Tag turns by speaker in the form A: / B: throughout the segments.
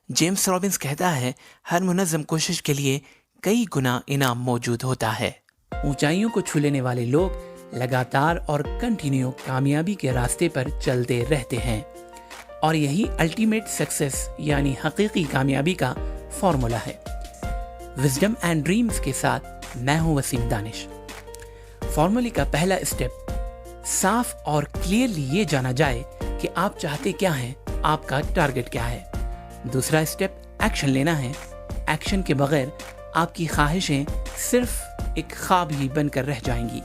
A: James Robins कहता है, हर मुनज़्ज़म कोशिश के लिए कई गुना इनाम मौजूद होता है। ऊंचाइयों को छू लेने वाले लोग लगातार और कंटिन्यू कामयाबी के रास्ते पर चलते रहते हैं, और यही अल्टीमेट सक्सेस यानी हकीकी कामयाबी का फॉर्मूला है। विजडम एंड ड्रीम्स के साथ मैं हूं वसीम दानिश। फॉर्मूले का पहला स्टेप, साफ और क्लियरली ये जाना जाए कि आप चाहते क्या हैं, आपका टारगेट क्या है। दूसरा स्टेप, एक्शन लेना है। एक्शन के बगैर आपकी ख्वाहिशें सिर्फ एक ख्वाब ही बनकर रह जाएंगी।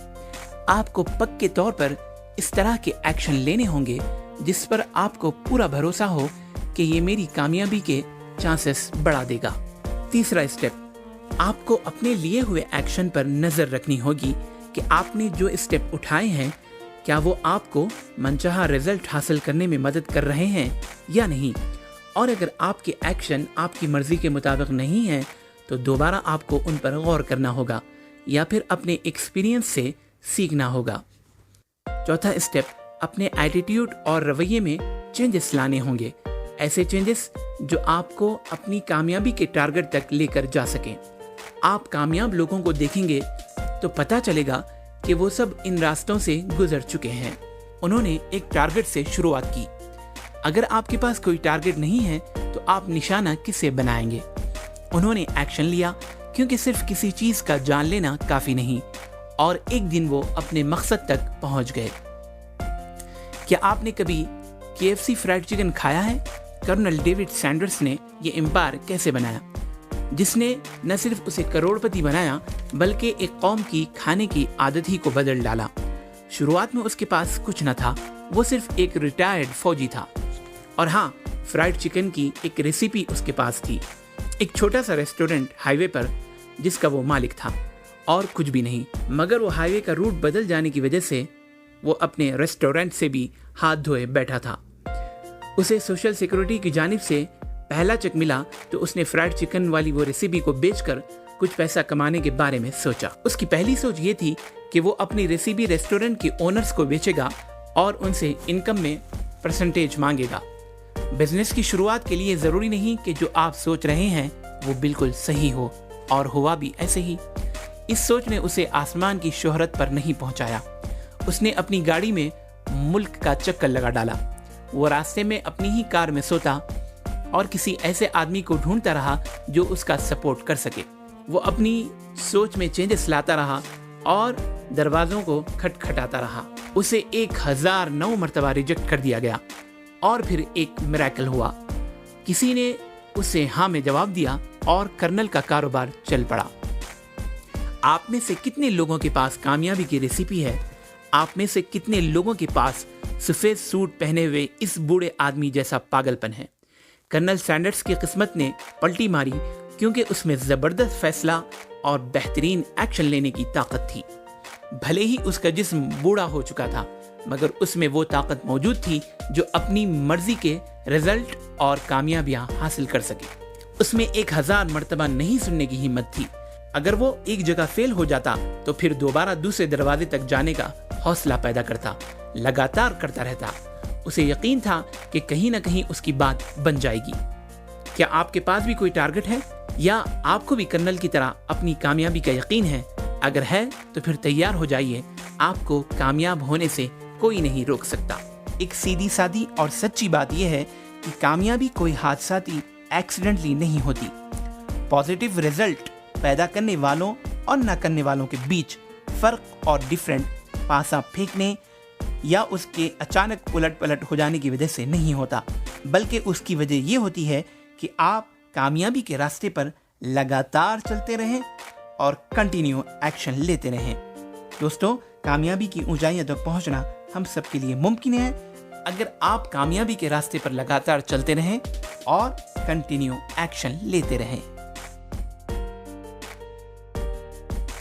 A: आपको पक्के तौर पर इस तरह के एक्शन लेने होंगे जिस पर आपको पूरा भरोसा हो कि ये मेरी कामयाबी के चांसेस बढ़ा देगा। तीसरा स्टेप, आपको अपने लिए हुए एक्शन पर नज़र रखनी होगी कि आपने जो स्टेप उठाए हैं क्या वो आपको मनचाहा रिजल्ट हासिल करने में मदद कर रहे हैं या नहीं। और अगर आपके एक्शन आपकी मर्जी के मुताबिक नहीं हैं तो दोबारा आपको उन पर गौर करना होगा या फिर अपने एक्सपीरियंस से सीखना होगा। चौथा स्टेप, अपने एटीट्यूड और रवैये में चेंजेस लाने होंगे, ऐसे चेंजेस जो आपको अपनी कामयाबी के टारगेट तक लेकर जा सकें। आप कामयाब लोगों को देखेंगे तो पता चलेगा कि वो सब इन रास्तों से गुजर चुके हैं। उन्होंने एक टारगेट से शुरुआत की। अगर आपके पास कोई टारगेट नहीं है तो आप निशाना किससे बनाएंगे। उन्होंने एक्शन लिया क्योंकि सिर्फ किसी चीज का जान लेना काफी नहीं, और एक दिन वो अपने मकसद तक पहुंच गए। क्या आपने कभी KFC फ्राइड चिकन खाया है? कर्नल डेविड सैंडर्स ने ये एम्पायर कैसे बनाया, जिसने न सिर्फ उसे करोड़पति बनाया बल्कि एक कौम की खाने की आदत ही को बदल डाला। शुरुआत में उसके पास कुछ न था, वो सिर्फ एक रिटायर्ड फौजी था। और हाँ, फ्राइड चिकन की एक रेसिपी उसके पास थी। एक छोटा सा रेस्टोरेंट हाईवे पर जिसका वो मालिक था, और कुछ भी नहीं। मगर वो हाईवे का रूट बदल जाने की वजह से वो अपने रेस्टोरेंट से भी हाथ धोए बैठा था। उसे सोशल सिक्योरिटी की जानिब से पहला चेक मिला तो उसने फ्राइड चिकन वाली वो रेसिपी को बेचकर कुछ पैसा कमाने के बारे में सोचा। उसकी पहली सोच ये थी कि वो अपनी रेसिपी रेस्टोरेंट के ओनर्स को बेचेगा और उनसे इनकम में परसेंटेज मांगेगा। बिजनेस की शुरुआत के लिए जरूरी नहीं कि जो आप सोच रहे हैं वो बिल्कुल सही हो, और हुआ भी ऐसे ही। इस सोच ने उसे आसमान की शोहरत पर नहीं पहुंचाया। उसने अपनी गाड़ी में मुल्क का चक्कर लगा डाला। वो रास्ते में अपनी ही कार में सोता और किसी ऐसे आदमी को ढूंढता रहा जो उसका सपोर्ट कर सके। वो अपनी सोच में चेंजेस लाता रहा और दरवाजों को खटखटाता रहा। उसे 1009 मरतबा रिजेक्ट कर दिया गया, और फिर एक मिरेकल हुआ। किसी ने उसे हाँ में जवाब दिया और कर्नल का कारोबार चल पड़ा। आप में से कितने लोगों के पास कामयाबी की रेसिपी है? आप में से कितने लोगों के पास सफेद सूट पहने हुए इस बूढ़े आदमी जैसा पागलपन है? कर्नल सैंडर्स की किस्मत ने पलटी मारी क्योंकि उसमें जबरदस्त फैसला और बेहतरीन एक्शन लेने की ताकत थी। भले ही उसका जिस्म बूढ़ा हो चुका था, मगर उसमें वो ताकत मौजूद थी जो अपनी मर्जी के रिजल्ट और कामयाबियां हासिल कर सके। उसमें 1000 मरतबा नहीं सुनने की हिम्मत थी। अगर वो एक जगह फेल हो जाता तो फिर दोबारा दूसरे दरवाजे तक जाने का हौसला पैदा करता, लगातार करता रहता। उसे यकीन था कि कहीं ना कहीं उसकी बात बन जाएगी। क्या आपके पास भी कोई टारगेट है, या आपको भी कर्नल की तरह अपनी कामयाबी का यकीन है? अगर है तो फिर तैयार हो जाइए, आपको कामयाब होने से कोई नहीं रोक सकता। एक सीधी सादी और सच्ची बात यह है कि कामयाबी कोई हादसाती एक्सीडेंटली नहीं होती। पॉजिटिव रिजल्ट पैदा करने वालों और ना करने वालों के बीच फर्क और डिफरेंट पासा फेंकने या उसके अचानक उलट पलट हो जाने की वजह से नहीं होता, बल्कि उसकी वजह यह होती है कि आप कामयाबी के रास्ते पर लगातार चलते रहें और कंटिन्यू एक्शन लेते रहें। दोस्तों, कामयाबी की ऊंचाइयों तक पहुंचना हम सबके लिए मुमकिन है अगर आप कामयाबी के रास्ते पर लगातार चलते रहें और कंटिन्यू एक्शन लेते रहें।